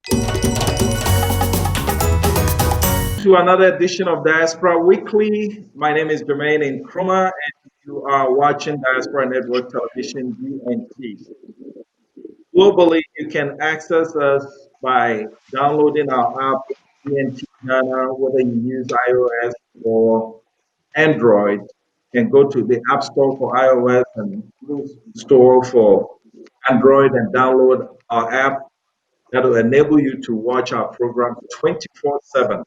To another edition of Diaspora Weekly. My name is Jermaine Nkrumah, and you are watching Diaspora Network Television (DNT). Globally, you can access us by downloading our app DNT Ghana, whether you use iOS or Android. You can go to the App Store for iOS and Google Store for Android and download our app that will enable you to watch our program 24/7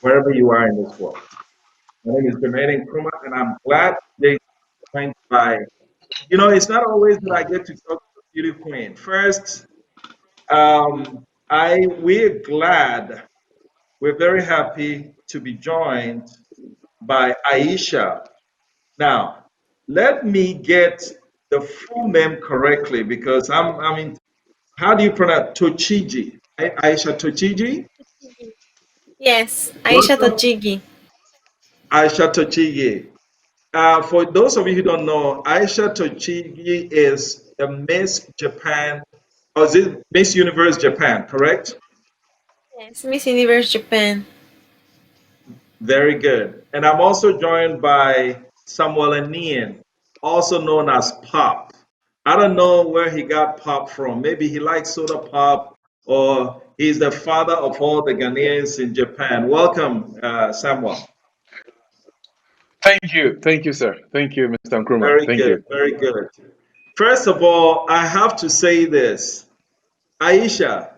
wherever you are in this world. My name is Jermaine Nkrumah, and I'm glad they joined by. It's not always that I get to talk to the beauty queen. First, we're glad, we're very happy to be joined by Aisha. Now, let me get the full name correctly because I mean, how do you pronounce Tochiji? Aisha Tochiji? Yes, Aisha Welcome, Tochigi. Aisha Tochiji. For those of you who don't know, Aisha Tochigi is the Miss Japan, or is it Miss Universe Japan, correct? Yes, Miss Universe Japan. Very good. And I'm also joined by Samuel Anian, also known as Pop. I don't know where he got Pop from. Maybe he likes soda pop, or he's the father of all the Ghanaians in Japan. Welcome, Samuel. Thank you, sir. Thank you, Mr. Nkrumah. Very Thank good, you. very good. First of all, I have to say this. Aisha,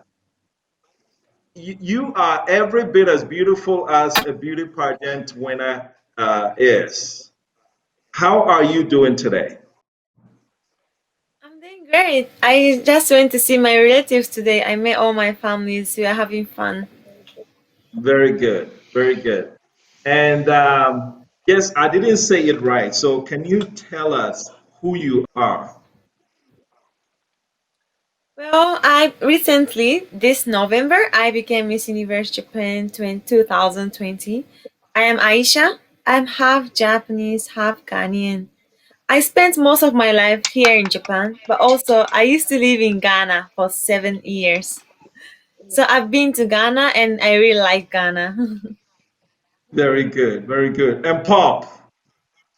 you are every bit as beautiful as a beauty pageant winner is. How are you doing today? I'm doing great. I just went to see my relatives today. I met all my families. We are having fun. Very good, very good. And yes, I didn't say it right. So can you tell us who you are? Well, I recently, this November, I became Miss Universe Japan 2020. I am Aisha. I'm half Japanese, half Ghanaian. I spent most of my life here in Japan, but also I used to live in Ghana for 7 years. So I've been to Ghana and I really like Ghana. Very good, very good. And Pop,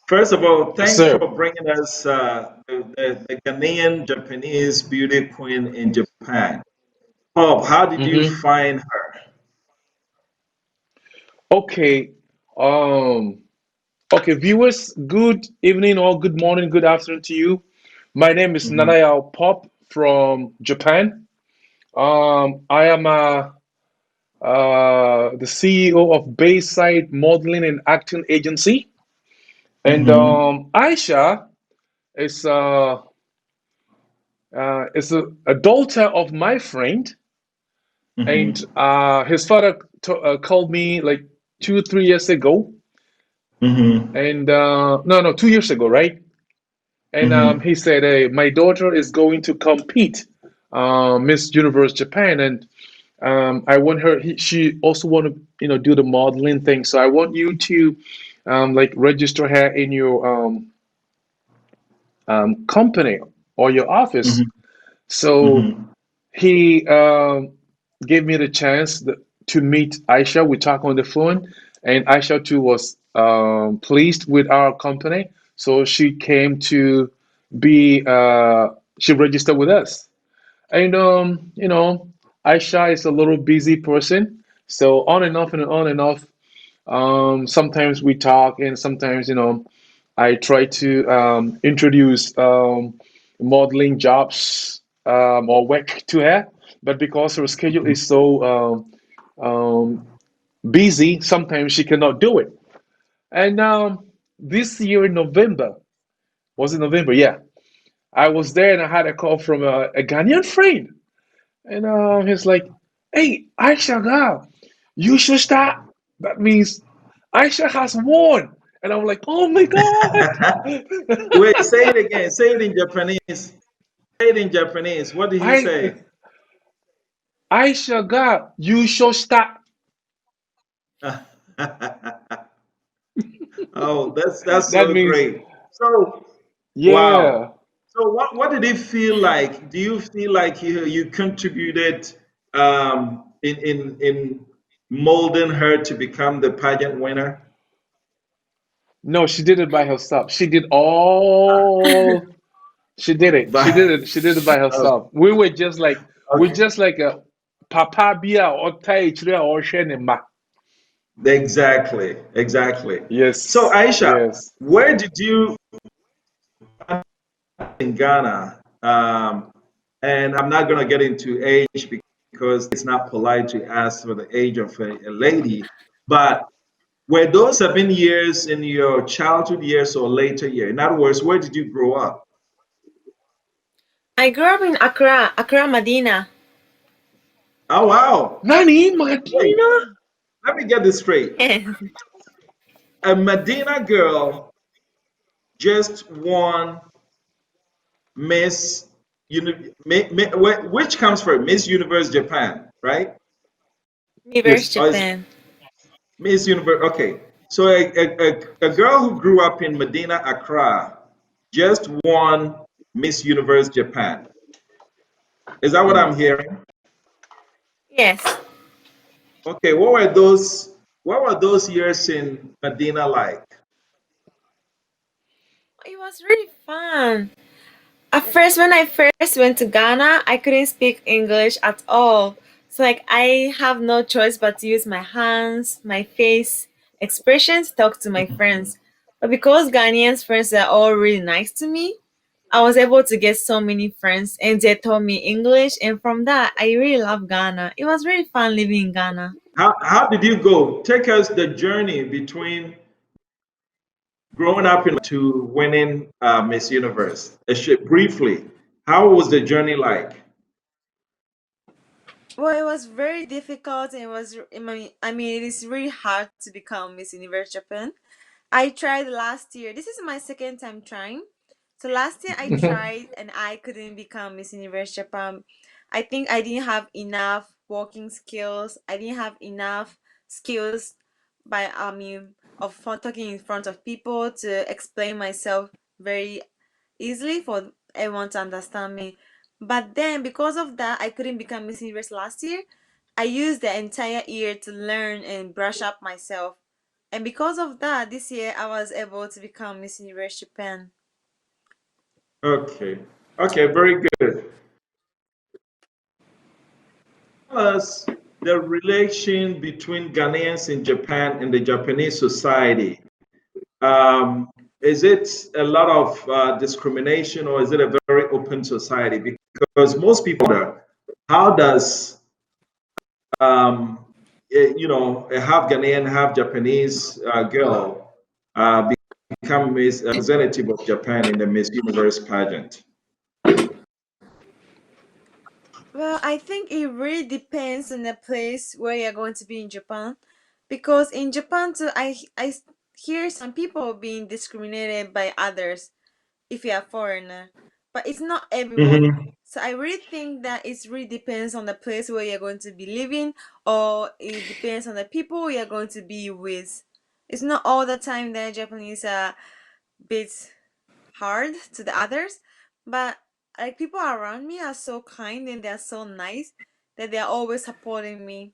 first of all, Yes, thanks for sir. bringing us the Ghanaian Japanese beauty queen in Japan. Pop, how did you hmm find her? Okay. Um, okay, viewers, good evening or good morning, good afternoon to you. My name is Mhm. Nanaya Pop from Japan. I am the CEO of Bayside Modeling and Acting Agency. And Mhm. Aisha is a daughter of my friend. And Mhm. his father called me like 2, 3 years ago, Mhm. and no, 2 years ago, right? And Mhm. he said, "Hey, my daughter is going to compete, Miss Universe Japan, and I want her. She also want to, do the modeling thing. So I want you to, like, register her in your company or your office." Mhm. So Mhm. he gave me the chance to meet Aisha. We talked on the phone, and Aisha too was pleased with our company, so she came to be. She registered with us, and Aisha is a little busy person, so on and off and on and off. Sometimes we talk, and sometimes I try to introduce modeling jobs or work to her, but because her schedule is so busy, sometimes she cannot do it. And this year in November, was it November? Yeah, I was there and I had a call from a Ghanaian friend, and he's like, "Hey, Aisha, girl, you should start." That means Aisha has won, and I'm like, "Oh my God!" Wait, say it again. Say it in Japanese. Say it in Japanese. What did he I say? Aisha, girl, you should start. Oh, that's That so means, great. So, yeah. wow. So what did it feel like? Do you feel like you contributed in molding her to become the pageant winner? No, she did it by herself. She did all. She did it. She But did it. She did it by herself. We're okay, just like a papa bia or tai chire or ma. exactly, exactly. So Yes. Aisha, Yes. where did you in Ghana? And I'm not going to get into age because it's not polite to ask for the age of a lady. But were those 7 years in your childhood years or later year? In other words, where did you grow up? I grew up in Accra, Accra, Medina. Oh, wow. Nani Wait, Martina? let me get this straight. Yes, A Medina girl just won Miss, which comes first? Miss Universe Japan, right? Universe Yes, Japan. Miss Universe. Okay, so a girl who grew up in Medina, Accra, just won Miss Universe Japan. Is that what Mm. I'm hearing? Yes, Okay, what were those? What were those years in Medina like? it was really fun. At first, when I first went to Ghana, I couldn't speak English at all. So, like, I have no choice but to use my hands, my face expressions to talk to my friends. But because Ghanaians' friends are all really nice to me, I was able to get so many friends and they taught me English. And from that, I really love Ghana. It was really fun living in Ghana. How did you go? Take us the journey between growing up in to winning Miss Universe. Briefly, how was the journey like? Well, it was very difficult and it is really hard to become Miss Universe Japan. I tried last year. This is my second time trying. So last year I tried and I couldn't become Miss Universe Japan. I think I didn't have enough walking skills. I didn't have enough skills by of talking in front of people to explain myself very easily for everyone to understand me. But then because of that I couldn't become Miss Universe last year. I used the entire year to learn and brush up myself. And because of that, this year I was able to become Miss Universe Japan. Okay, okay, very good. Tell us the relation between Ghanaians in Japan and the Japanese society. Is it a lot of discrimination or is it a very open society? Because most people wonder, how does a half Ghanaian, half Japanese girl become Miss representative of Japan in the Miss Universe pageant? Well, I think it really depends on the place where you're going to be in Japan. Because in Japan too, I hear some people being discriminated by others if you're a foreigner. But it's not everyone. Hmm. So I really think that it really depends on the place where you're going to be living or it depends on the people you're going to be with. It's not all the time that Japanese are bit hard to the others, but like people around me are so kind and they're so nice that they're always supporting me.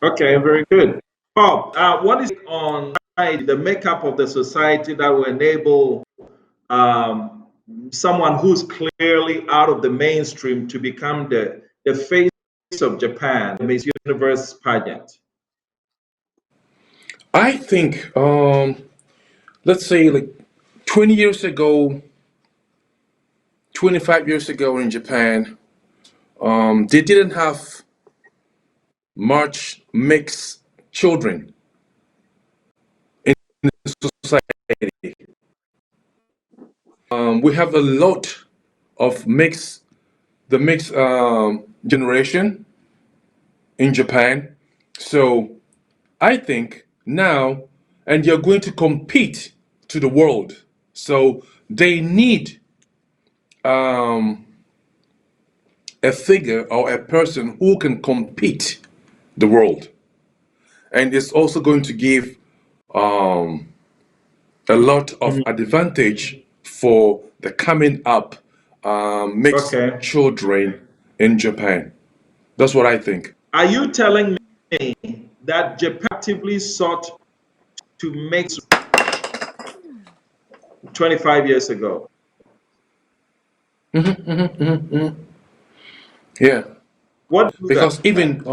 Okay, very good. Bob, what is on the makeup of the society that will enable um, someone who's clearly out of the mainstream to become the face of Japan, the Miss Universe pageant? I think let's say like 20 years ago, 25 years ago in Japan, they didn't have much mixed children in society. We have a lot of mixed generation in Japan. So I think now, and you're going to compete to the world. So they need um, a figure or a person who can compete the world. And it's also going to give um, a lot of Mhm. advantage for the coming up mixed Okay. children. in Japan. That's what I think. Are you telling me that Japan actively sought to make 25 years ago? Yeah, What do because that? even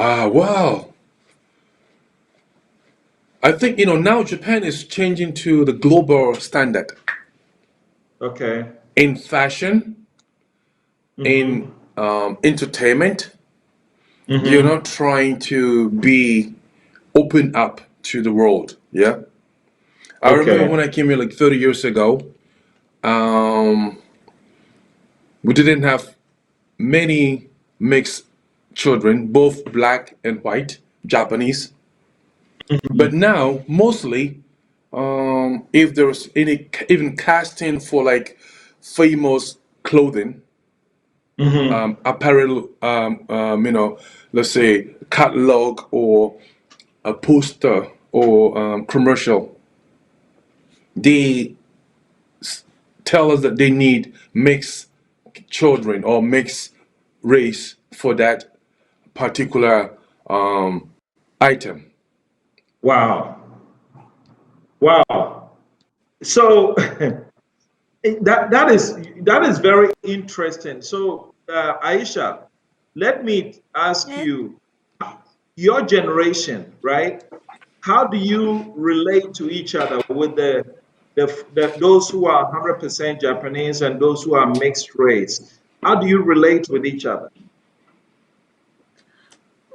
wow, I think now Japan is changing to the global standard Okay. in fashion, in Mm-hmm. entertainment. Mm-hmm. Trying to be open up to the world. Yeah, I remember when Okay. I came here like 30 years ago. Um, we didn't have many mixed children, both black and white, Japanese. But now, mostly, if there's any even casting for like famous clothing, Mm-hmm. apparel, let's say catalog or a poster or commercial, they tell us that they need mixed children or mixed race for that particular item. Wow. Wow. So that is very interesting. So Aisha, let me ask Yes. you, your generation, right? How do you relate to each other with those who are 100% Japanese and those who are mixed race? How do you relate with each other?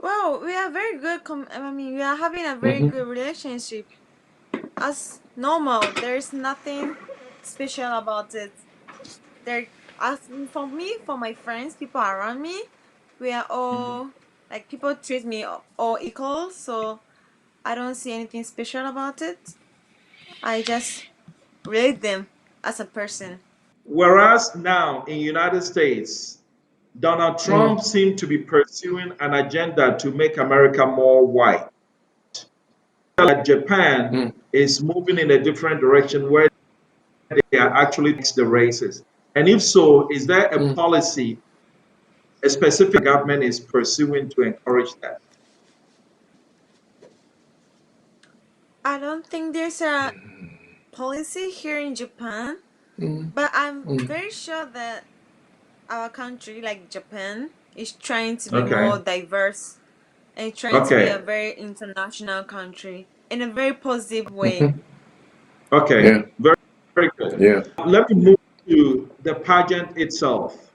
Well, we are very good. I mean, we are having a very Hmm. good relationship. As normal, there's nothing special about it. There, as for me, for my friends, people around me, we are all like people treat me all equal. So I don't see anything special about it. I just rate them as a person. Whereas now in United States, Donald Trump seemed to be pursuing an agenda to make America more white. Like Japan Mm, is moving in a different direction where they are actually mix the races. And if so, is there a mm, policy a specific government is pursuing to encourage that? I don't think there's a policy here in Japan, mm, but I'm mm, very sure that our country, like Japan, is trying to be more Okay. diverse and trying to be a Okay. very international country in a very positive way. mhm. Okay. Yeah, Very, very good. yeah. Let me move to the pageant itself.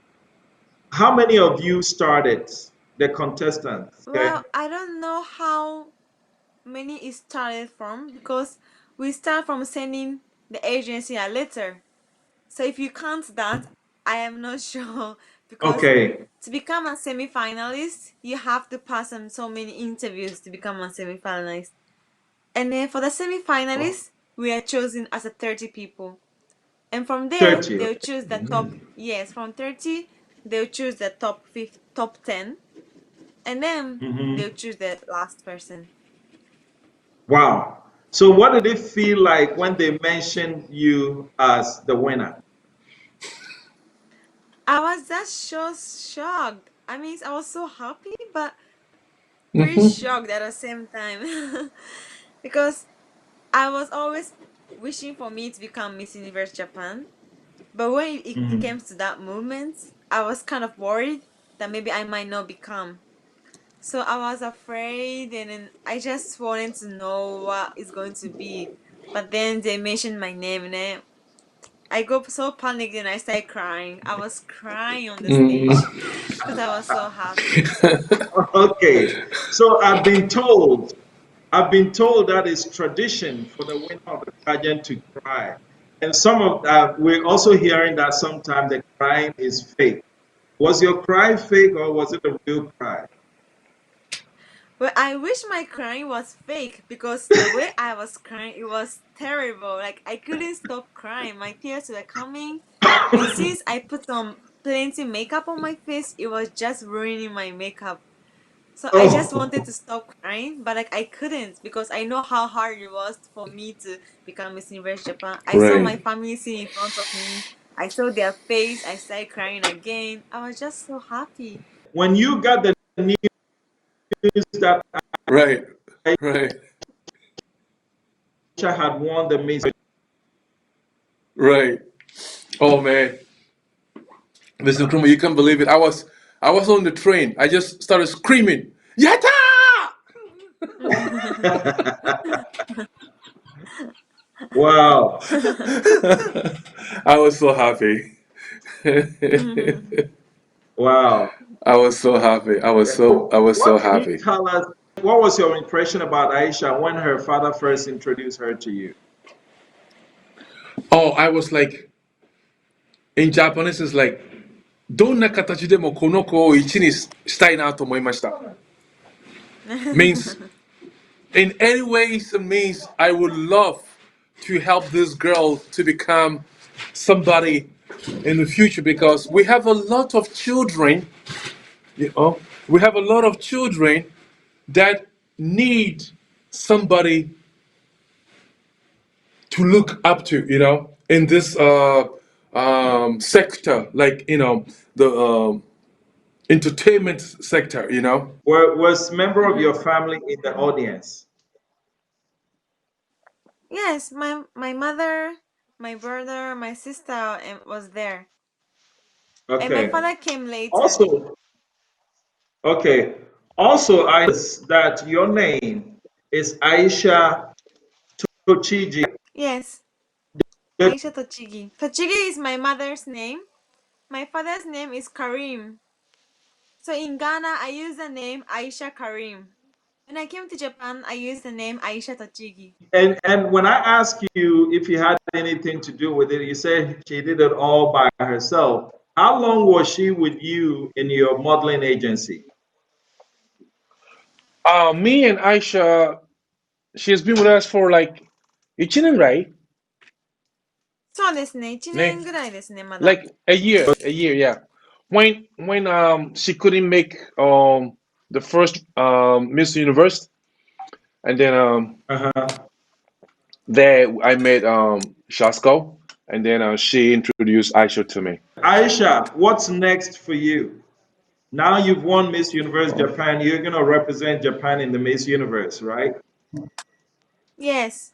How many of you started the contestants? Okay. Well, I don't know how many it started from because we start from sending the agency a letter. So if you count that, I am not sure because Okay. to become a semi-finalist, you have to pass on so many interviews to become a semi-finalist. And then for the semi-finalists, we are chosen as a 30 people. And from there, 30. they'll Okay. choose the top, yes, from 30, they'll choose the top 10, and then they'll Hmm. choose the last person. Wow. So what did it feel like when they mentioned you as the winner? I was just so shocked. I mean, I was so happy, but pretty Hmm. shocked at the same time. Because I was always wishing for me to become Miss Universe Japan. But when it Mhm. came to that moment, I was kind of worried that maybe I might not become. So I was afraid, and then I just wanted to know what it's going to be. But then they mentioned my name, and then I got so panicked and I started crying. I was crying on the stage Mm. because I was so happy. Okay. So I've been told that it's tradition for the winner of the pageant to cry. And some of we're also hearing that sometimes the crying is fake. Was your cry fake or was it a real cry? But I wish my crying was fake because the way I was crying, it was terrible. Like I couldn't stop crying. My tears were coming. And since I put on plenty makeup on my face, it was just ruining my makeup. So I just wanted Oh, to stop crying, but like I couldn't because I know how hard it was for me to become Miss Universe Japan. I saw my Right. family sitting in front of me. I saw their face, I started crying again. I was just so happy. When you got the news that Right. Right. Aisha had won the Miss, Right. Oh man, Mr. Nkrumah, you can't believe it. I was on the train. I just started screaming, "Yatta!" wow, I was so happy. wow. I was so happy. I was so What can you happy. tell us? What was your impression about Aisha when her father first introduced her to you? Oh, I was like, in Japanese, it's like, どんな形でもこの子を一にしたいなと思いました. Means, in any ways, it means I would love to help this girl to become somebody in the future because we have a lot of children, you know, we have a lot of children that need somebody to look up to, in this sector, like, the entertainment sector. Was member of your Mhm. family in the audience? Yes, my mother, my brother, my sister was there, and my Okay. father came later. Also, okay. Also, I noticed that your name is Aisha Tochiji. Yes, The- Aisha Tochigi. Tochigi is my mother's name. My father's name is Karim. So in Ghana, I use the name Aisha Karim. When I came to Japan, I used the name Aisha Tochigi. and when I asked you if you had anything to do with it, you said she did it all by herself. How long was she with you in your modeling agency? Me and Aisha, she has been with us for like, 1年 right? そうですね。1年 Ne? ぐらいですね、まだ。Like a year, yeah. When she couldn't make the first Miss Universe, and then Uh-huh. there I met Shasko, and then she introduced Aisha to me. Aisha, what's next for you? Now you've won Miss Universe Oh. Japan. You're going to represent Japan in the Miss Universe, right? Yes.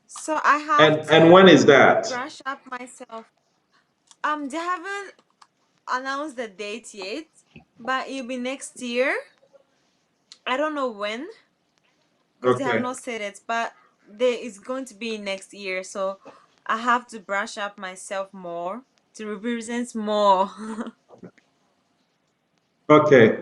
So I have And to when is that? brush up myself. They haven't announced the date yet, but it'll be next year. I don't know when, because they have Okay. not said it, but there is going to be next year. So I have to brush up myself more to represent more. Okay.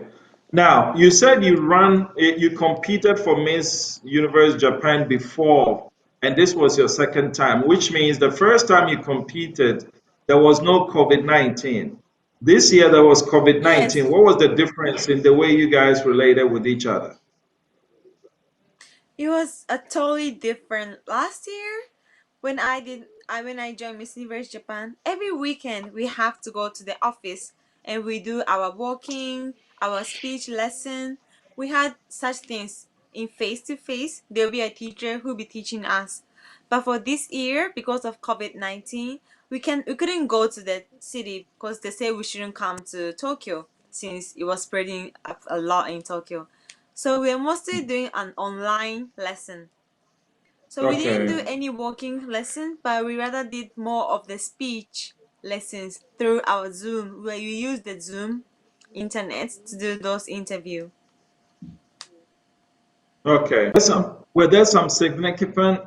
Now, you said you competed for Miss Universe Japan before, and this was your second time, which means the first time you competed, there was no COVID-19. This year, there was COVID-19. Yes, What was the difference in the way you guys related with each other? it was a totally different last year. When I joined Miss Universe Japan, every weekend we have to go to the office and we do our walking, our speech lesson. We had such things in face to face. There'll be a teacher who'll be teaching us. But for this year, because of COVID-19, we couldn't go to the city because they say we shouldn't come to Tokyo since it was spreading up a lot in Tokyo. So we're mostly doing an online lesson. So we didn't do Okay. any walking lesson, but we rather did more of the speech lessons through our Zoom, where you use the Zoom internet to do those interview. Okay. Were there some significant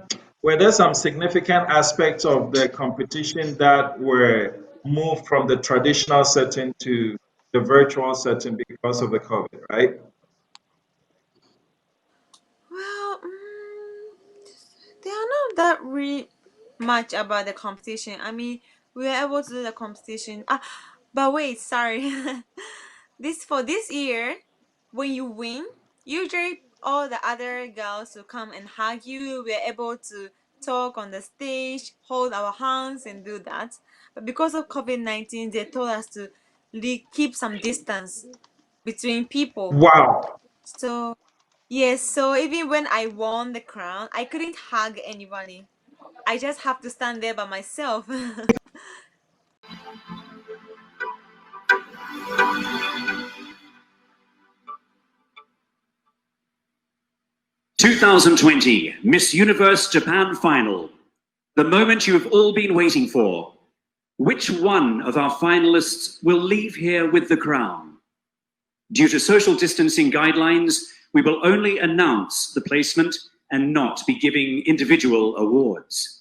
aspects of the competition that were moved from the traditional setting to the virtual setting because of the COVID, right? Well, they are not that really much about the competition. I mean, we were able to do the competition. But wait, sorry. this year, when you win, usually all the other girls will come and hug you. We're able to talk on the stage, hold our hands, and do that. But because of COVID-19, they told us to keep some distance between people. Wow. So yes, so even when I won the crown, I couldn't hug anybody. I just have to stand there by myself. 2020 Miss Universe Japan Final. The moment you have all been waiting for. Which one of our finalists will leave here with the crown? Due to social distancing guidelines, we will only announce the placement and not be giving individual awards.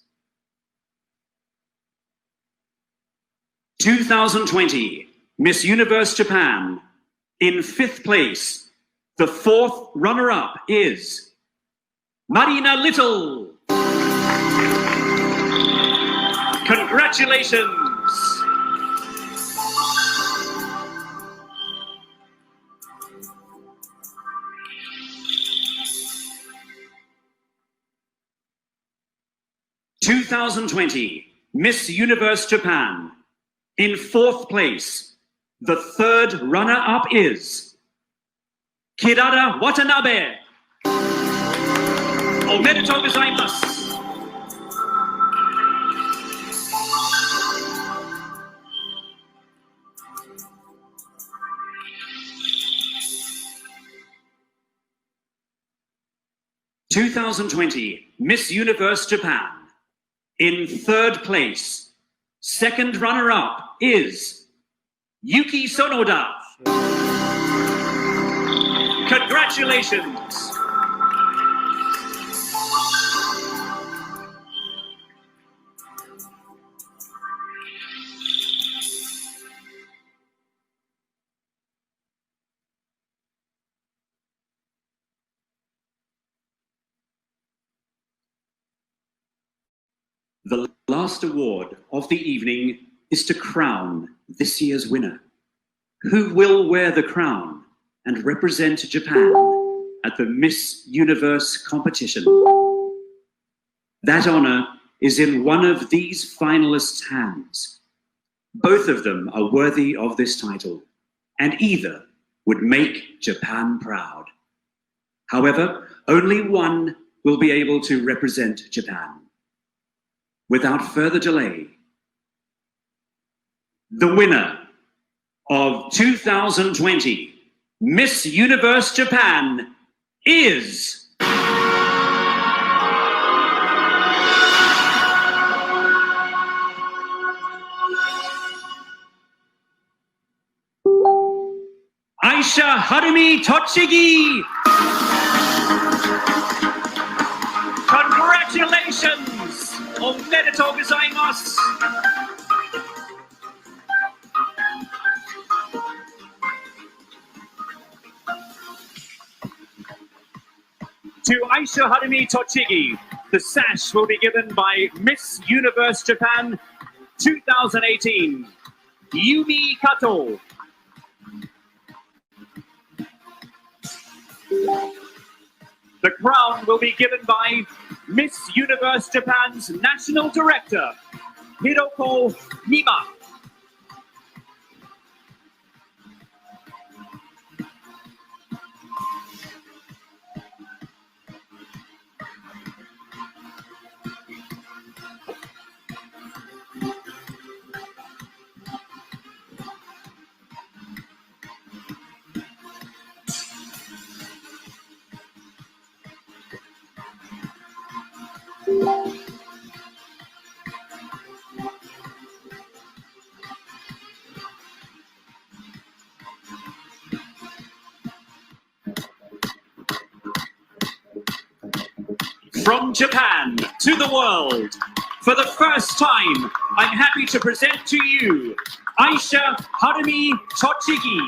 2020 Miss Universe Japan. In 5th place, the 4th runner-up is Marina Little. Congratulations. (2020) Miss Universe Japan. In 4th place, the 3rd runner-up is Kirara Watanabe. Omedetou gozaimasu. (2020) Miss Universe Japan. In 3rd place, 2nd runner-up is Yuki Sonoda. Congratulations. The last award of the evening is to crown this year's winner. Who will wear the crown and represent Japan at the Miss Universe competition? That honor is in one of these finalists' hands. Both of them are worthy of this title, and either would make Japan proud. However, only one will be able to represent Japan. Without further delay, the winner of 2020 Miss Universe Japan is Aisha Harumi Tochigi. Congratulations! Omedetou gozaimasu. To Aisha Harumi Tochigi, the sash will be given by Miss Universe Japan 2018, Yumi Kato. The crown will be given by Miss Universe Japan's National Director, Hiroko Mima. From Japan to the world, for the first time, I'm happy to present to you Aisha Harumi Tochigi,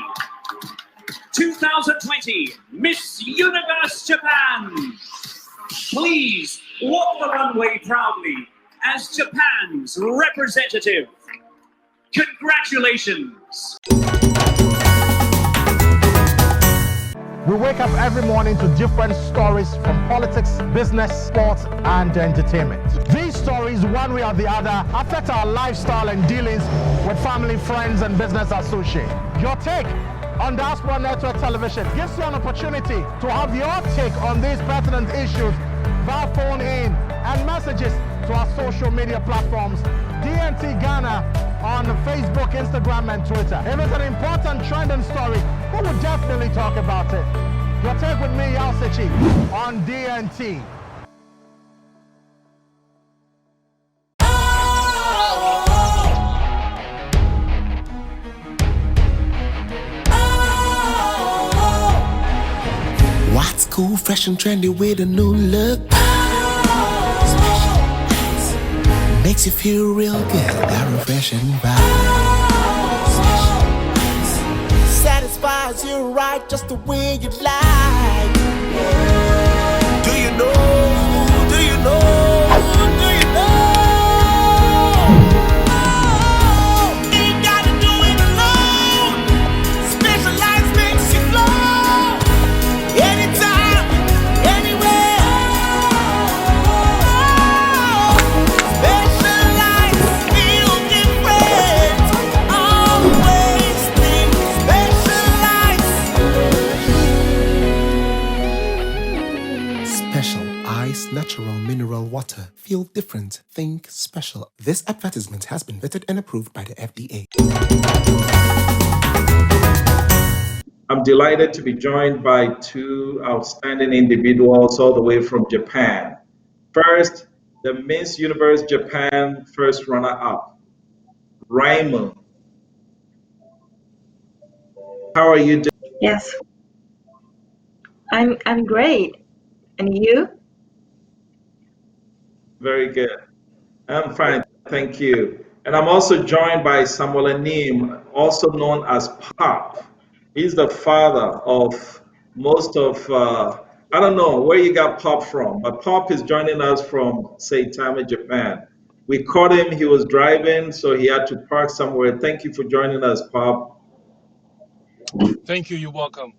2020 Miss Universe Japan. Please walk the runway proudly as Japan's representative. Congratulations. We wake up every morning to different stories from politics, business, sports, and entertainment. These stories, one way or the other, affect our lifestyle and dealings with family, friends, and business associates. Your take on Diaspora Network Television gives you an opportunity to have your take on these pertinent issues via phone in and messages to to our social media platforms, DNT Ghana on Facebook, Instagram, and Twitter. If it's an important trending story, we will definitely talk about it. Your take with me, Yalsichi, on DNT. What's cool, fresh and trendy with a new look? Makes you feel real good, that refreshing vibe. Satisfies you right just the way you like. Do you know? Do you know? Do you know? Ain't gotta do it alone. Specialized makes you glow. Anytime, anywhere. Specialized feel different. Always think specialized. Special Ice Natural Mineral Water. Feel different. Think special. This advertisement has been vetted and approved by the FDA. I'm delighted to be joined by two outstanding individuals all the way from Japan. First, the Miss Universe Japan first runner-up, Raymond. How are you doing? Yes, I'm great. And you? Very good. I'm fine, thank you. And I'm also joined by Samuel Anim, also known as Pop. He's the father of most of, I don't know where you got Pop from, but Pop is joining us from Saitama, Japan. We caught him, he was driving, so he had to park somewhere. Thank you for joining us, Pop. Thank you. You're welcome.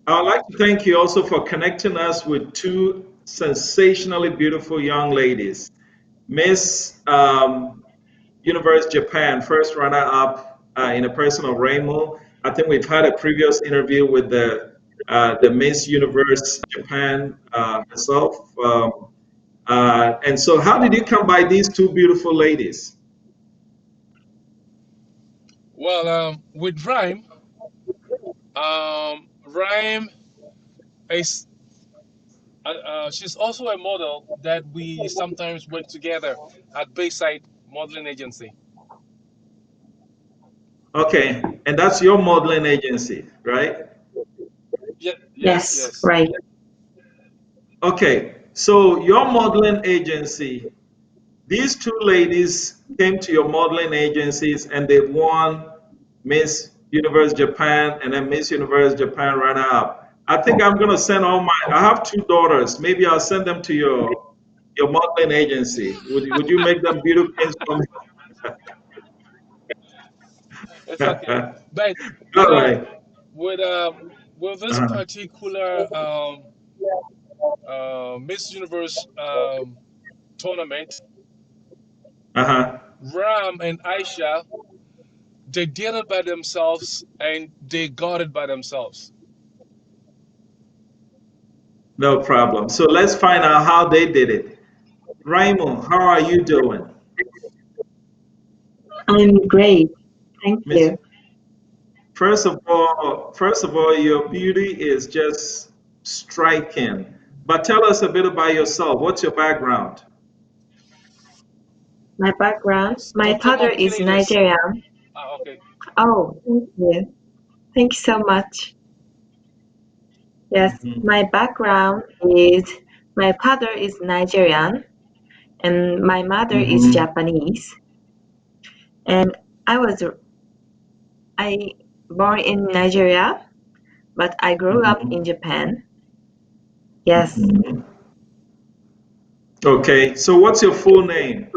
I'd like to thank you also for connecting us with two sensationally beautiful young ladies. Miss Universe Japan, first runner-up in a person of Rainbow. I think we've had a previous interview with the Miss Universe Japan herself. And so, how did you come by these two beautiful ladies? Well, with Rhyme is she's also a model that we sometimes went together at Bayside Modeling Agency. Okay, and that's your modeling agency, right? Yeah, yes, Yes, yes. right. Okay, so your modeling agency, these two ladies came to your modeling agencies and they won Miss Universe Japan and then Miss Universe Japan runner up. I think I'm gonna send all my. I have two daughters. Maybe I'll send them to your modeling agency. Would you make them beautiful things for me? It's okay. But All with right. with with this Uh-huh. particular Miss Universe tournament, Uh-huh. Ram and Aisha, they did it by themselves and they got it by themselves. No problem. So let's find out how they did it. Raymond, how are you doing? I'm great. Thank Miss, you. first of all, your beauty is just striking. But tell us a bit about yourself. What's your background? My background, my Come come father on, is teenagers. Nigerian. Okay. Oh, thank you. Thank you so much. Yes, Mhm. my background is my father is Nigerian and my mother is Mhm. Japanese. And I was I born in Nigeria, but I grew up in Mhm. Japan. Yes, Mhm. Okay, so what's your full name?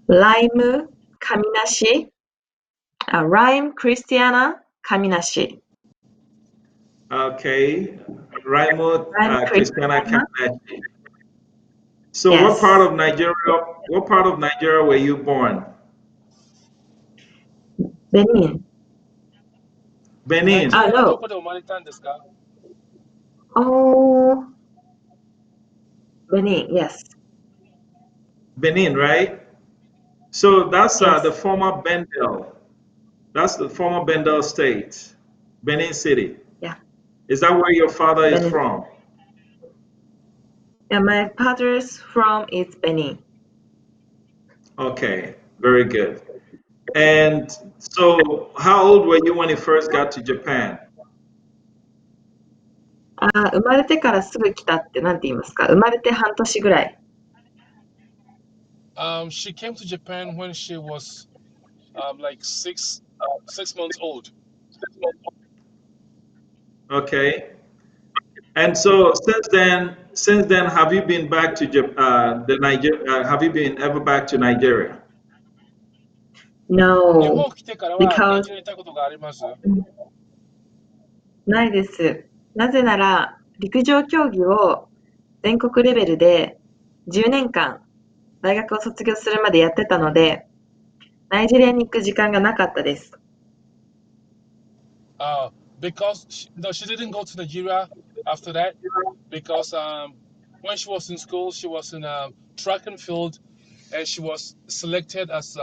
Lime Kaminashi, Rhyme Christiana Kaminashi. Okay, Raimund Rhyme Christiana Christiana. Kanachi. So what part Yes, of Nigeria? What part of Nigeria were you born? Benin. Benin. Oh ナイジェリアはど no. こで生まれたんですか? Oh, Benin. Yes. Benin, right? So that's the Yes, former Bendel. That's the former Bendel state, Benin City. yeah, Is that where your father is Benin. from? Yeah, my father's from is Benin. Okay, very good. And so, how old were you when you first got to Japan? 生まれてからすぐ来たってなんて言いますか？生まれて半年ぐらい。She came to Japan when she was like 6 months old. Okay. And so since then, have you been back to the Niger? Have you been ever back to Nigeria? 日 No, 本来てからはナイ because ジェリアに行ったことがあります。ないです。なぜなら、陸上競技を全国レベルで10年間大学を卒業するまでやってたので、ナイジェリアに行く時間がなかったです。Because no, she didn't go to Nigeria after that because when she was in school, she was in track and field, and she was selected as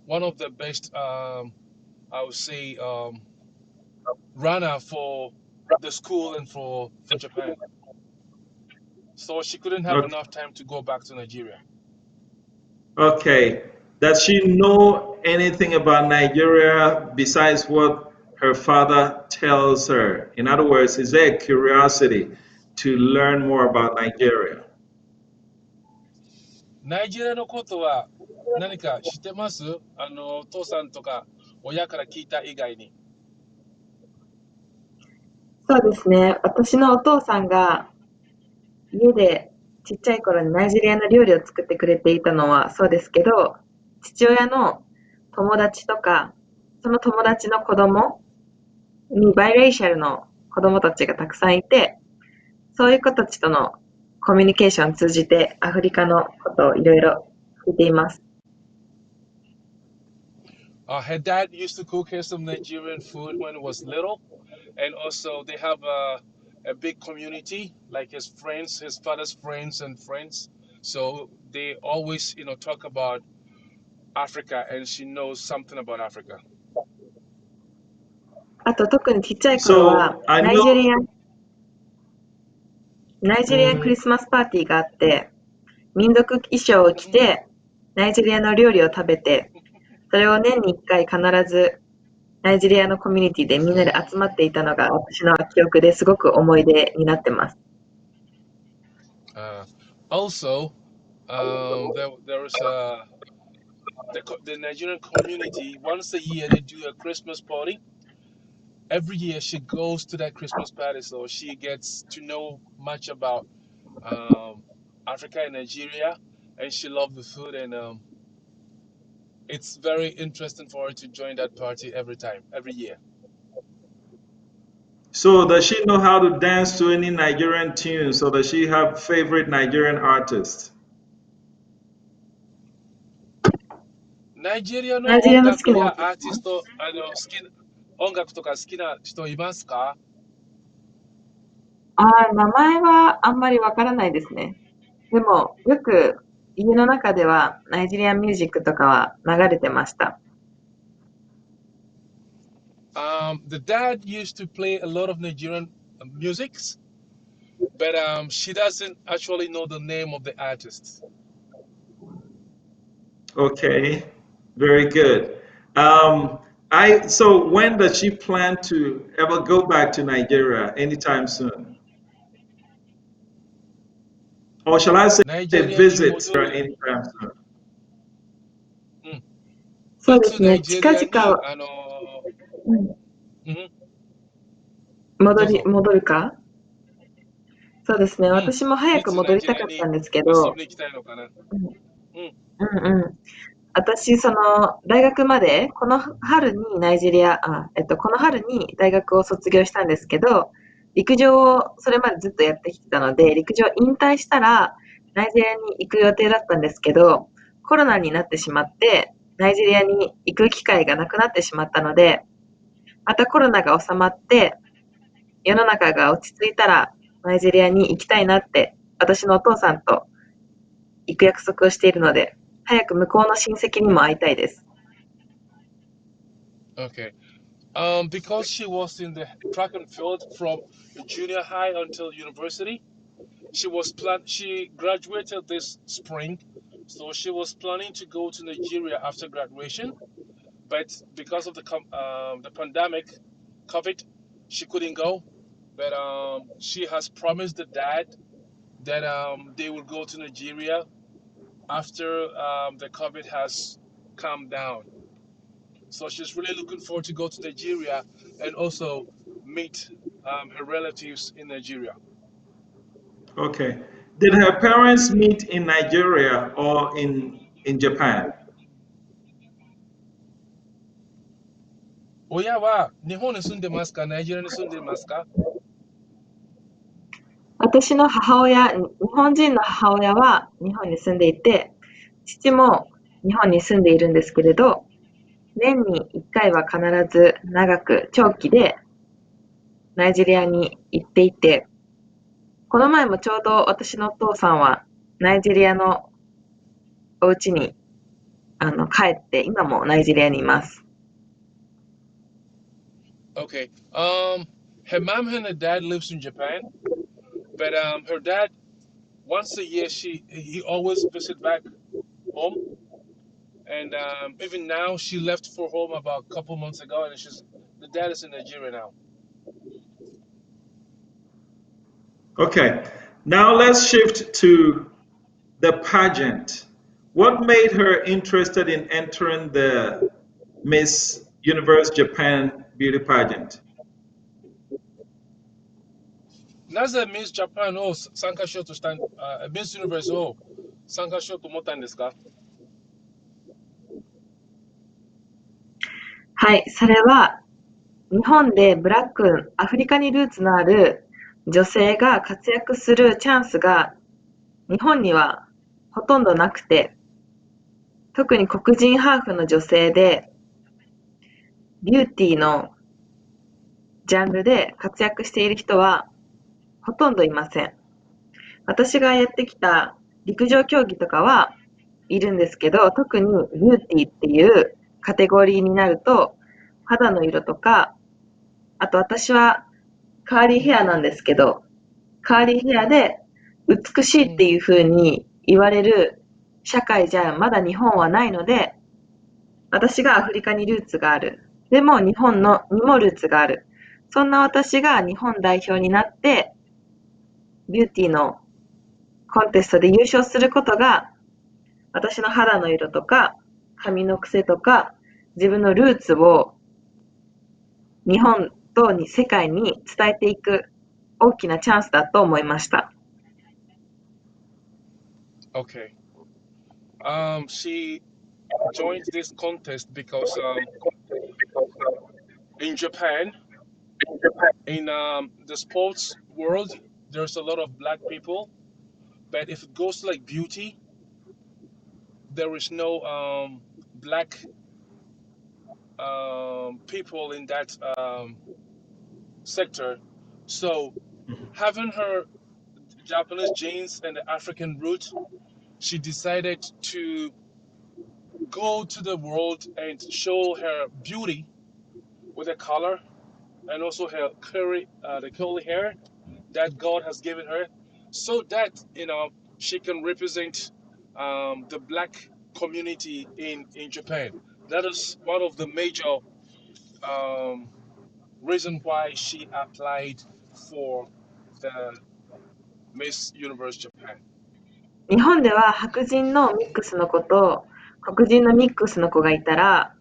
one of the best, I would say, runner for the school and for Japan. So she couldn't have Okay. enough time to go back to Nigeria. Okay. Does she know anything about Nigeria besides what her father tells her? In other words, is there a curiosity to learn more about Nigeria? ナイジェリアのことは何か知ってます？お父さんとか親から聞いた以外に。そうですね。私のお父さんが家でちっちゃい頃にナイジェリアの料理を作ってくれていたのはそうですけど、父親の友達とか、その友達の子供にバイレーシャルの子供たちがたくさんいて、そういう子たちとのコミュニケーションを通じてアフリカのことをいろいろ聞いています。Her dad used to cook her some Nigerian food when he was little, and also they have a big community, like his friends, his father's friends and friends. So they always, talk about Africa, and she knows something about Africa. あと特にちっちゃい頃は So I ナイジェ know. リアンクリ Mhm. スマスパーティーがあって、民族衣装を着てナイジェリアの料理を食べて、それを年に1回必ずナイジェリアのコミュニティでみんなで集まっていたのが私の記憶ですごく思い出になってます。Also, there is the Nigerian community. Once a year, they do a Christmas party. Every year, she goes to that Christmas party, so she gets to know much about Africa and Nigeria, and she loves the food, and it's very interesting for her to join that party every year. So does she know how to dance to any Nigerian tunes, or does she have favorite Nigerian artists? ナイジェリアのナイジェリア音の好きなアー楽やアーティスト。ティスト、音楽とか好きな人いますか？名前はあんまりわからないですね。でも、よく家の中ではナイジェリアンミュージックとかは流れてました。The dad used to play a lot of Nigerian musics, but she doesn't actually know the name of the artists. Okay, very good. Um, so when does she plan to ever go back to Nigeria anytime soon? Or shall I say ナイジェリアに visit 戻 her る、anytime soon? うん、いつそうですね。ナイジェリア近々、に、うんうんどうぞ。戻るか？そうですね。うん。私も早くいつナイ戻りたかっジェリアにたんですけど、遊びに行きたいのかな。うんうん。私、大学まで、この春にナイジェリア、この春に大学を卒業したんですけど、陸上をそれまでずっとやってきてたので、陸上引退したら、ナイジェリアに行く予定だったんですけど、コロナになってしまって、ナイジェリアに行く機会がなくなってしまったので、またコロナが収まって、世の中が落ち着いたら、ナイジェリアに行きたいなって、私のお父さんと行く約束をしているので、早く向こうの親戚にも会いたいです。Okay. Because she was in the track and field from junior high until university, she graduated this spring, so she was planning to go to Nigeria after graduation, but because of the pandemic, COVID, she couldn't go. But she has promised the dad that they will go to Nigeria after the COVID has calmed down. So she's really looking forward to go to Nigeria and also meet her relatives in Nigeria. Okay. Did her parents meet in Nigeria or in Japan? 親は日本に住んでますか、ナイジェリアに住んでますか？私の母親、日本人の母親は日本に住んでいて、父も日本に住んでいるんですけれど、年に1回は必ず長く長期でナイジェリアに行っていて、この前もちょうど私のお父さんはナイジェリアのお家に帰って、今もナイジェリアにいます。Okay. Her mom and her dad lives in Japan, but her dad once a year he always visit back home, and even now she left for home about a couple months ago, and the dad is in Nigeria now. Okay. Now let's shift to the pageant. What made her interested in entering the Miss Universe Japan beauty pageant? なぜミスジャパンを参加しようとしたミスユニバースを参加しようと思ったんですか？はい、それは日本でブラック、アフリカにルーツのある女性が活躍するチャンスが日本にはほとんどなくて、特に黒人ハーフの女性でビューティーのジャンルで活躍している人はほとんどいません。私がやってきた陸上競技とかはいるんですけど、特にビューティーっていうカテゴリーになると、肌の色とか、あと私はカーリーヘアなんですけど、カーリーヘアで美しいっていう風に言われる社会じゃまだ日本はないので、私がアフリカにルーツがある。でも日本のにもルーツがある。そんな私が日本代表になって、ビューティーのコンテストで優勝することが、私の肌の色とか、髪の癖とか、自分のルーツを日本と世界に伝えていく大きなチャンスだと思いました。Okay. She joined this contest because in Japan, in the sports world, there's a lot of black people, but if it goes like beauty, there is no black people in that sector. So having her Japanese genes and the African root, she decided to go to the world and show her beauty with the color and also her the curly hair that God has given her, so that she can represent the black community in Japan. That is one of the major um, reason why she applied for the Miss Universe Japan. 日本では白人のミックスの子と黒人のミックスの子がいたら、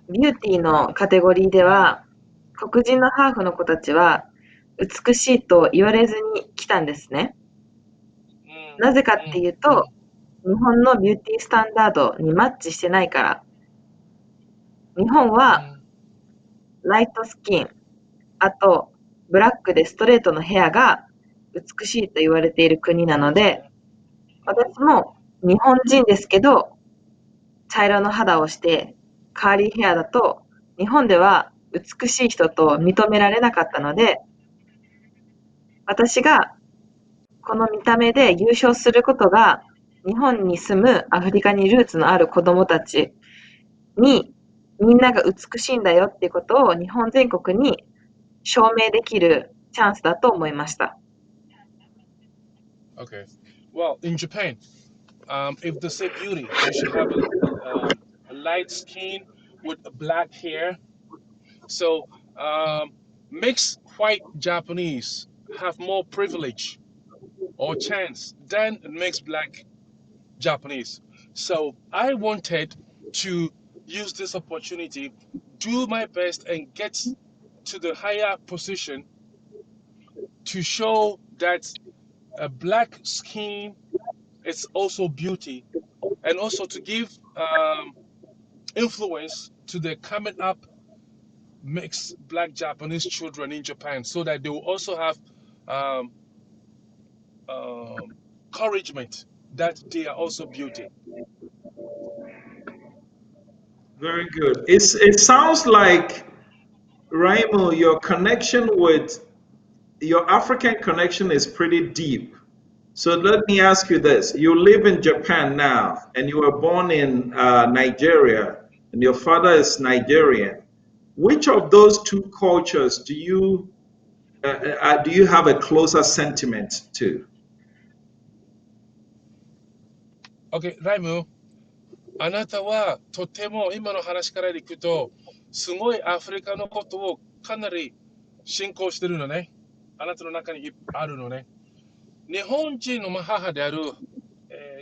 ビューティーのカテゴリーでは黒人のハーフの子たちは美しいと言われずに来たんですね。なぜかっていうと、日本のビューティースタンダードにマッチしてないから。日本はライトスキン、あとブラックでストレートのヘアが美しいと言われている国なので、私も日本人ですけど茶色の肌をしてカーリーヘアだと日本では美しい人と認められなかったので、私がこの見た目で優勝することが日本に住むアフリカにルーツのある子どもたちにみんなが美しいんだよっていうことを日本全国に証明できるチャンスだと思いました。Okay. Well, in Japan, if they say beauty, you should have a light skin with black hair. So, mixed white Japanese have more privilege or chance than mixed black Japanese. So, I wanted to use this opportunity, do my best, and get to the higher position to show that a black skin is also beauty, and also to give influence to the coming up mixed black Japanese children in Japan, so that they will also have um, encouragement that they are also beauty. Very good. It sounds like, Raimo, your connection with your African connection is pretty deep. So let me ask you this. You live in Japan now, and you were born in Nigeria, and your father is Nigerian. Which of those two cultures do you have a closer sentiment to? Okay, Raimu, あなたはとても今の話からいくと、すごいアフリカのことをかなり信仰してるのね。あなたの中にあるのね。日本人の母である、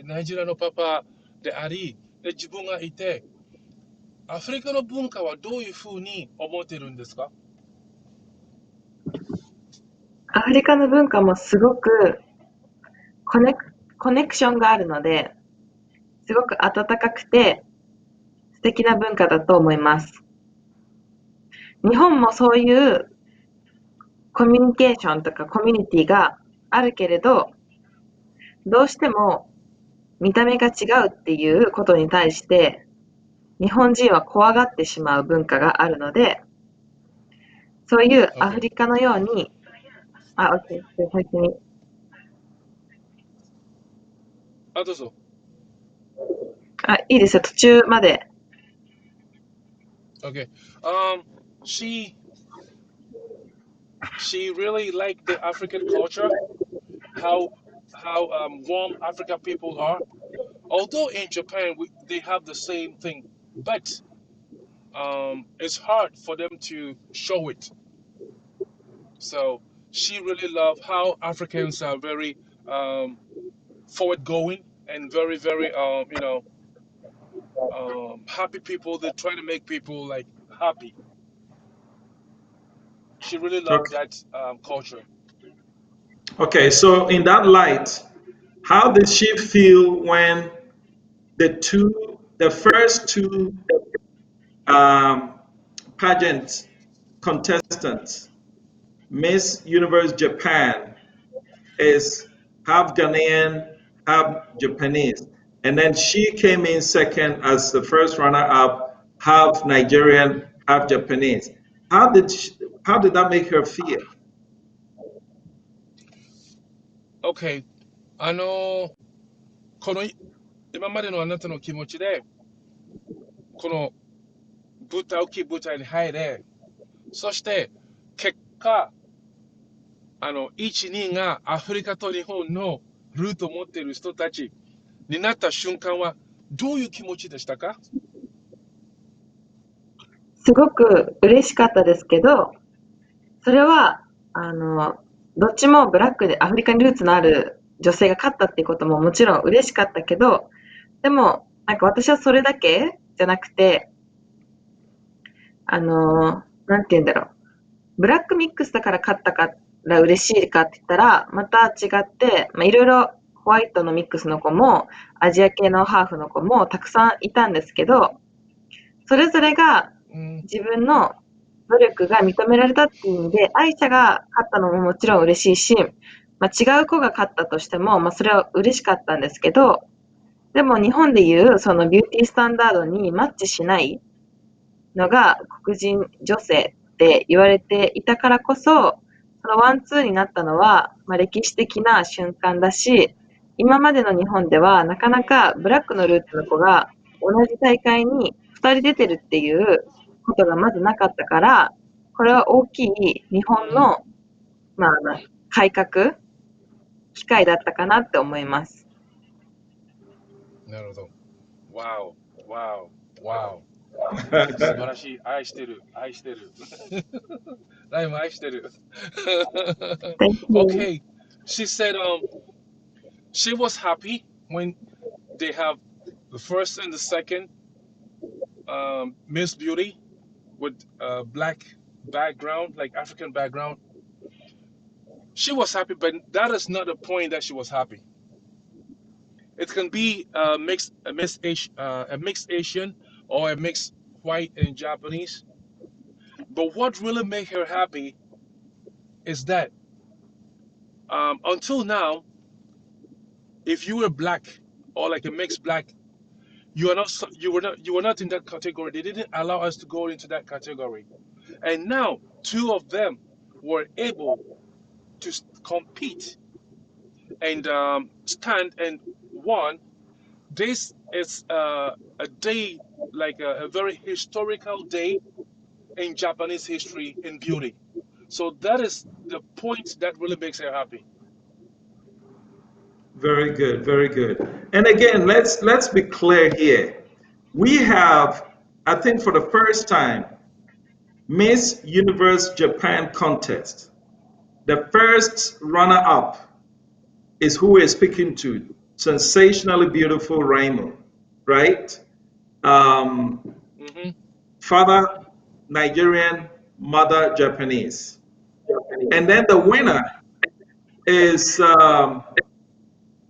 ナイジェリアのパパであり、で自分がいて、アフリカの文化はどういうふうに思ってるんですか？アフリカの文化もすごくコネクションがあるので、すごく温かくて素敵な文化だと思います。日本もそういうコミュニケーションとかコミュニティがあるけれど、どうしても見た目が違うっていうことに対して日本人は怖がってしまう文化があるので、そういうアフリカのように、OK、先に。どうぞ。いいですよ、途中まで。Okay. She really liked the African culture, how warm African people are. Although in Japan they have the same thing, but it's hard for them to show it. So she really loved how Africans are very forward going and very happy people. They try to make people like happy. She really loved Okay. that culture. Okay, so in that light, how did she feel when the first two um, pageant contestants, Miss Universe Japan, is half Ghanaian, half Japanese, and then she came in second as the first runner-up, half Nigerian, half Japanese. How did that make her feel? Okay. この今までのあなたの気持ちで、この大きい舞台に入れ、そして結果、1、2がアフリカと日本のルートを持っている人たちになった瞬間は、どういう気持ちでしたか？すごく嬉しかったですけど、それは、どっちもブラックでアフリカにルーツのある女性が勝ったっていうことももちろん嬉しかったけど、でも、なんか私はそれだけじゃなくて、なんて言うんだろう。ブラックミックスだから勝ったから嬉しいかって言ったら、また違って、いろいろホワイトのミックスの子も、アジア系のハーフの子もたくさんいたんですけど、それぞれが自分の努力が認められたっていう意味で、アイシャが勝ったのももちろん嬉しいし、違う子が勝ったとしても、それは嬉しかったんですけど、でも日本でいうそのビューティースタンダードにマッチしないのが黒人女性って言われていたからこそ、そのワンツーになったのは、歴史的な瞬間だし、今までの日本ではなかなかブラックのルーツの子が同じ大会に2人出てるっていうことがまずなかったから、これは大きい日本の、改革機会だったかなって思います。なるほど。Wow, wow, wow. 素晴らしい。愛してる。愛してる。ライム愛してる。Thank you. Okay. She said she was happy when they have the first and the second Miss Beauty with black background, like African background. She was happy, but that is not the point that she was happy. It can be a mixed Asian or a mixed white and Japanese. But what really made her happy is that until now, if you were black or like a mixed black, you were not in that category. They didn't allow us to go into that category. And now two of them were able to compete and stand and won. This is a day, like a very historical day in Japanese history in beauty. So that is the point that really makes her happy. Very good, very good. And again, let's be clear here. We have, I think, for the first time, Miss Universe Japan contest. The first runner-up is who we're speaking to, sensationally beautiful Raymond, right? Um, Hmm. Father Nigerian, mother Japanese. And then the winner is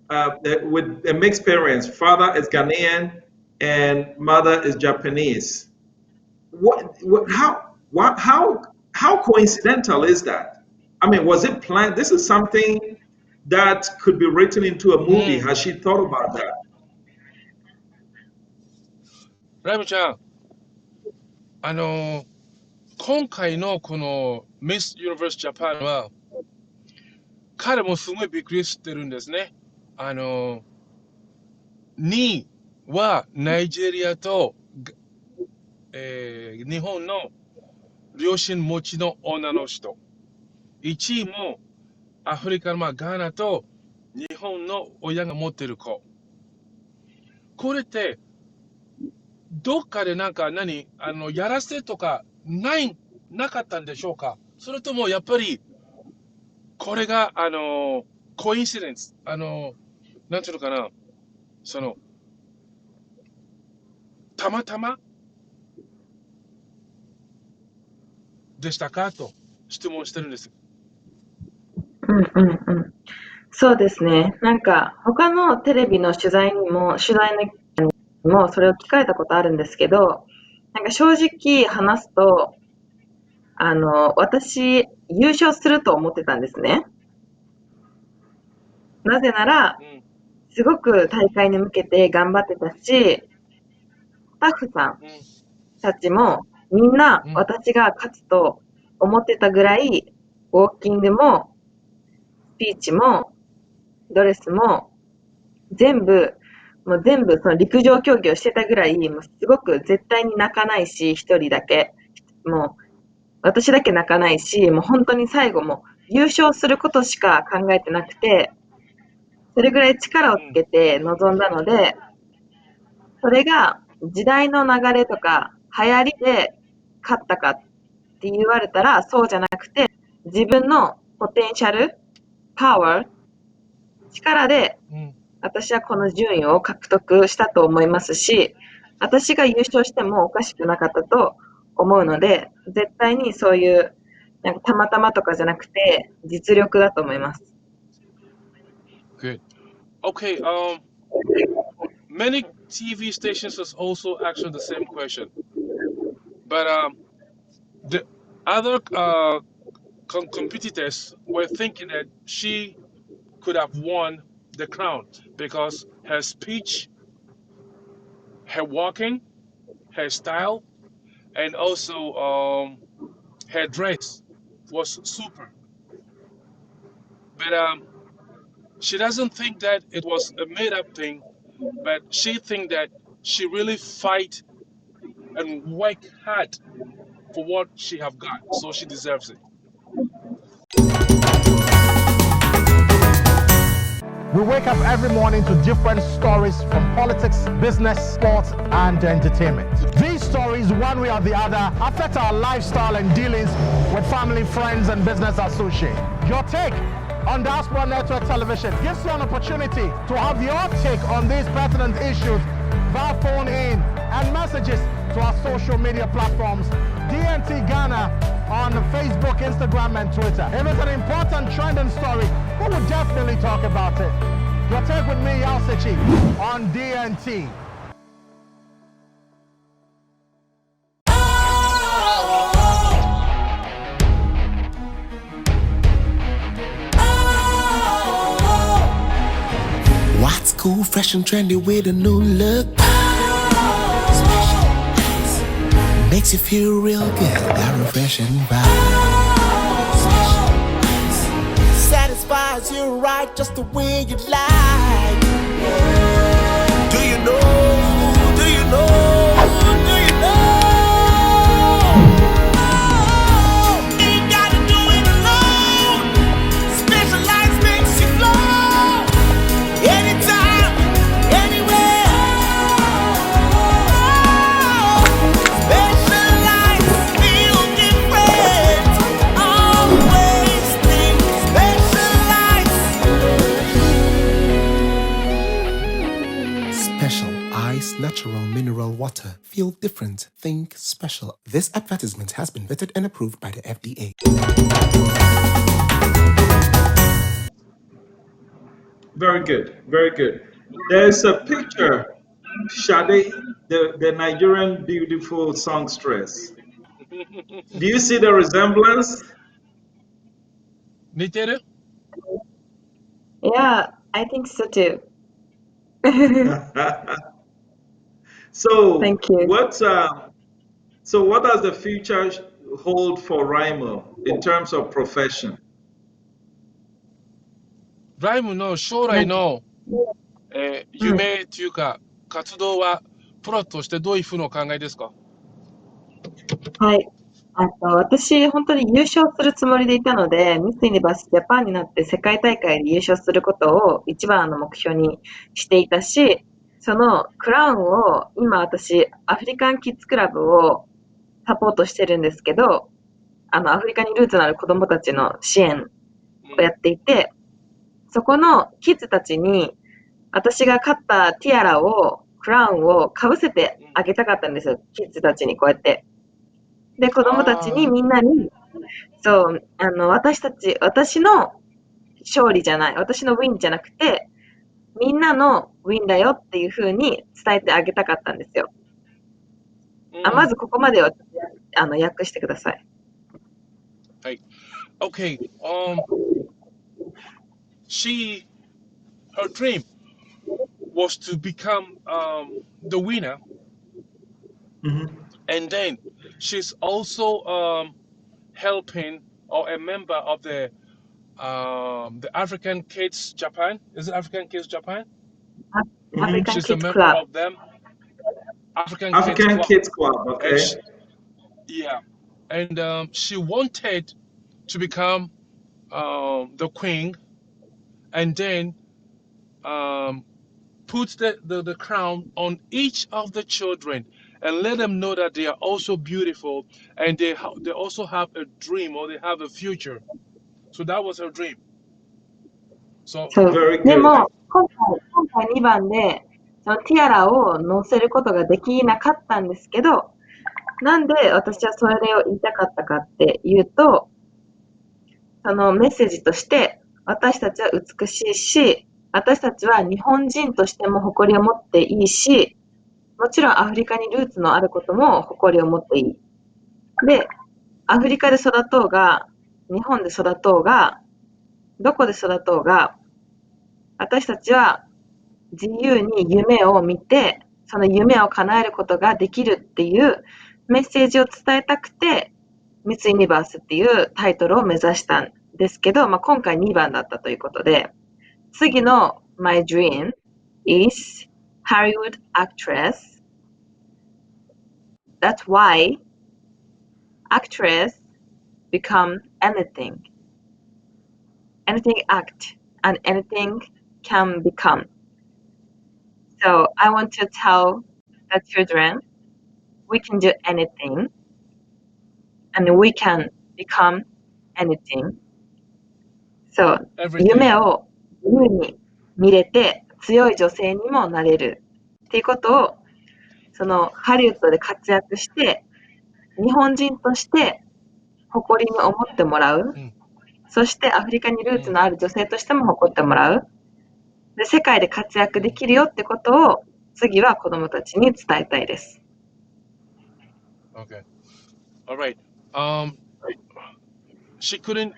with a mixed parents. Father is Ghanaian and mother is Japanese. How coincidental is that? I mean, was it planned? This is something that could be written into a movie. Has she thought about that? ライムちゃん、今回のこの Miss Universe Japan は、彼もすごいびっくりしてるんですね。2位はナイジェリアと、日本の両親持ちの女の人。1位もアフリカのガーナと日本の親が持ってる子。これってどっかでなんかやらせとかなかったんでしょうか？それともやっぱりこれがコインシデンス、なんていうのかな、そのたまたまでしたかと質問してるんです。そうですね。なんか他のテレビの取材にもそれを聞かれたことあるんですけど、なんか正直話すと、私優勝すると思ってたんですね。なぜなら、すごく大会に向けて頑張ってたし、スタッフさんたちもみんな私が勝つと思ってたぐらい、ウォーキングもスピーチもドレスも全部その陸上競技をしてたぐらい、もうすごく絶対に泣かないし、一人だけ。もう私だけ泣かないし、もう本当に最後も優勝することしか考えてなくて、それぐらい力をつけて臨んだので、それが時代の流れとか流行りで勝ったかって言われたらそうじゃなくて、自分のポテンシャル、パワー、力で私はこの順位を獲得したと思いますし、私が優勝してもおかしくなかったと思うので、絶対にそういうなんかたまたまとかじゃなくて実力だと思います。Good. Okay. Many TV stations is also asking the same question, but the other competitors were thinking that she could have won the crown because her speech, her walking, her style, and also her dress was super. But she doesn't think that it was a made-up thing, but she think that she really fight and work hard for what she have got, so she deserves it. We wake up every morning to different stories from politics, business, sports, and entertainment. These stories, one way or the other, affect our lifestyle and dealings with family, friends, and business associates. Your take on Diaspora Network Television gives you an opportunity to have your take on these pertinent issues via phone in and messages to our social media platforms, DNT Ghana on Facebook, Instagram, and Twitter. If it's an important trending story, we will definitely talk about it. Your take with me, Yalsichi, on DNT. What's cool, fresh and trendy with a new look? Makes you feel real good, that refreshing vibe. Satisfies you right just the way you like. Do you know? Do you know? Do you know? Ain't gotta do it alone. Specialized makes you flow. Anytime, anywhere. Specialized feel different. Always think specialized. Special Ice Natural Mineral Water. Feel different. Think special. This advertisement has been vetted and approved by the FDA. Very good. Very good. There's a picture, Sade, the Nigerian beautiful songstress. Do you see the resemblance? Niteru? Yeah, I think so too. So Thank you. what does the future hold for Raimo in terms of profession? ライムの将来の、夢というか活動はプロとしてどういうふうにお考えですか？はい。私、本当に優勝するつもりでいたので、ミス・ユニバース・ジャパンになって世界大会で優勝することを一番の目標にしていたし、そのクラウンを今私、アフリカンキッズクラブをサポートしてるんですけど、アフリカにルーツのある子供たちの支援をやっていて、そこのキッズたちに私が勝ったティアラを、クラウンをかぶせてあげたかったんですよ、キッズたちにこうやって。で、子供たちにみんなに、そう、私の勝利じゃない、私のウィンじゃなくて、みんなのウィンだよっていう風に伝えてあげたかったんですよ。まずここまでを訳してください。はい。Okay. Her dream was to become the winner, and then she's also helping or a member of the African Kids Japan. Is it African Kids Japan? African She's a Kids member Club. of them. African Kids Club, okay. And yeah, and she wanted to become the queen, and then put the crown on each of the children and let them know that they are also beautiful and they also have a dream or they have a future. So that was her dream. So そう Very で good. も今回2番でそのティアラを乗せることができなかったんですけど、なんで私はそれを言いたかったかっていうと、そのメッセージとして私たちは美しいし、私たちは日本人としても誇りを持っていいし、もちろんアフリカにルーツのあることも誇りを持っていい。で、アフリカで育とうが、日本で育とうが、どこで育とうが、私たちは自由に夢を見て、その夢を叶えることができるっていうメッセージを伝えたくて、ミス・ユニバースっていうタイトルを目指したんですけど、今回2番だったということで、次の My dream is Hollywood actress. That's why actress become anything. Anything act and anything can become. So I want to tell the children we can do anything and we can become anything. So 夢 Everything. を自由に見れて強い女性にもなれるっていうことをそのハリウッドで活躍して日本人として誇りに思ってもらう、そしてアフリカにルーツのある女性としても誇ってもらうで世界で活躍できるよってことを次は子どもたちに伝えたいです。 Okay. All right. Um, she couldn't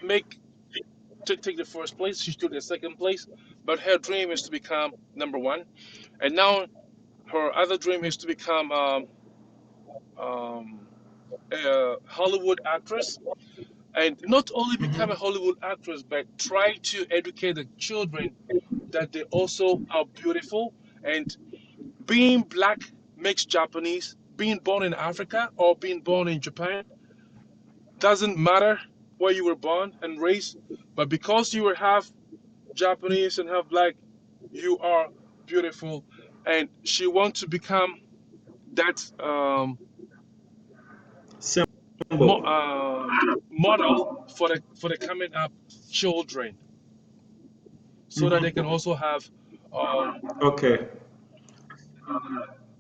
take the first place. She took the second place, but her dream is to become number one, and now her other dream is to become um, a Hollywood actress, and not only become a Hollywood actress, but try to educate the children that they also are beautiful, and being black makes Japanese, being born in Africa or being born in Japan doesn't matter where you were born and raised, but because you were half Japanese and half black, you are beautiful. And she wants to become that Symbol. model for the coming up children, so that they can also have um, Okay.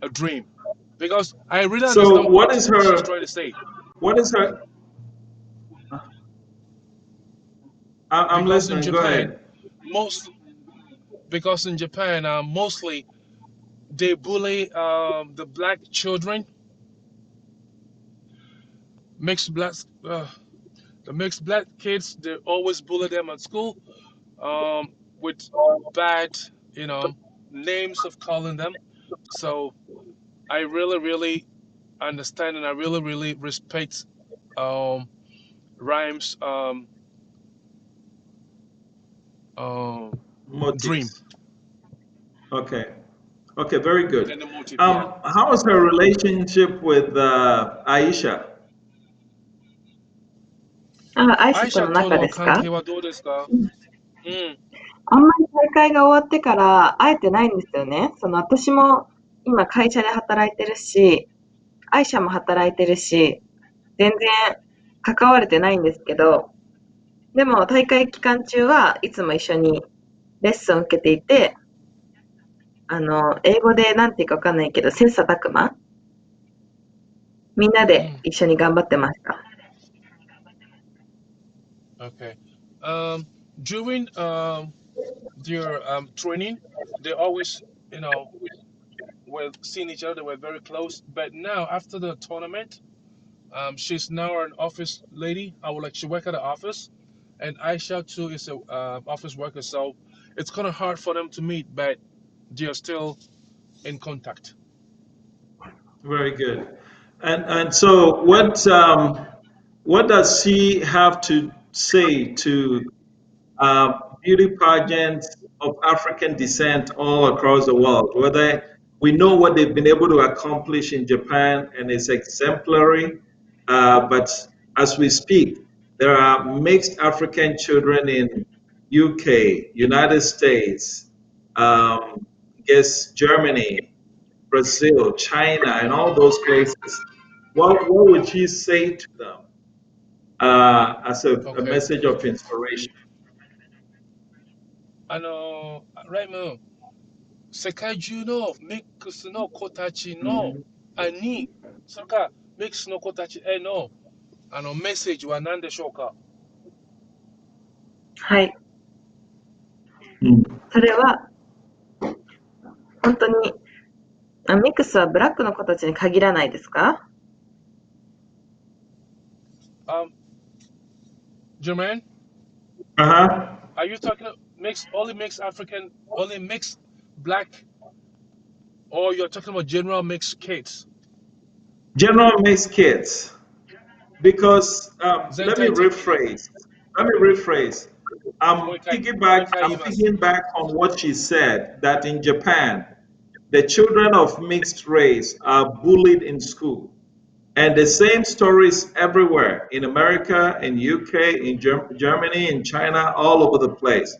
a dream. Because I really So understand what she's trying to say. what is her I'm Because in listening. Go Japan, ahead. most because in Japan, mostly they bully the black children, mixed black, the mixed black kids. They always bully them at school with bad, you know, names of calling them. So I really, really understand and I really, really respect um, Rhymes' um, dream Motives. Okay. Okay, very good. and the motive. Yeah. How is her relationship with Aisha? アイシャとのアイシャと中ですか？の関係はどうですか？うん。あんまり大会が終わってから会えてないんですよね。その私も今会社で働いてるし、アイシャも働いてるし、全然関われてないんですけど、でも大会期間中はいつも一緒にレッスンを受けていて、英語でなんていうかわかんないけど、切磋琢磨みんなで一緒に頑張ってました。Okay. During their training, they always, you know, were seeing each other. They were very close. But now, after the tournament, she's now an office lady. I would like she work at the office, and Aisha too is a office worker. So it's kind of hard for them to meet, but they are still in contact. Very good. And so what does she have to say to beauty pageants of African descent all across the world? Whether we know what they've been able to accomplish in Japan and it's exemplary, but as we speak, there are mixed African children in UK, United States, I guess Germany, Brazil, China, and all those places. What would you say to them as a Okay. message of inspiration? ライム、世界中のミックスの子たちのMhm. に、それからミックスの子たちへのメッセージは何でしょうか？はい。Mm. それは本当にミックスはブラックの子たちに限らないですか？ Jermaine, Uh-huh. are you talking only mixed African, only mixed black, or you're talking about general mixed kids? General mixed kids. Because let me Zentai take. rephrase. Let me rephrase. I'm picking back on what she said that in Japan, the children of mixed race are bullied in school. And the same stories everywhere in America, in UK, in Germany, in China, all over the place.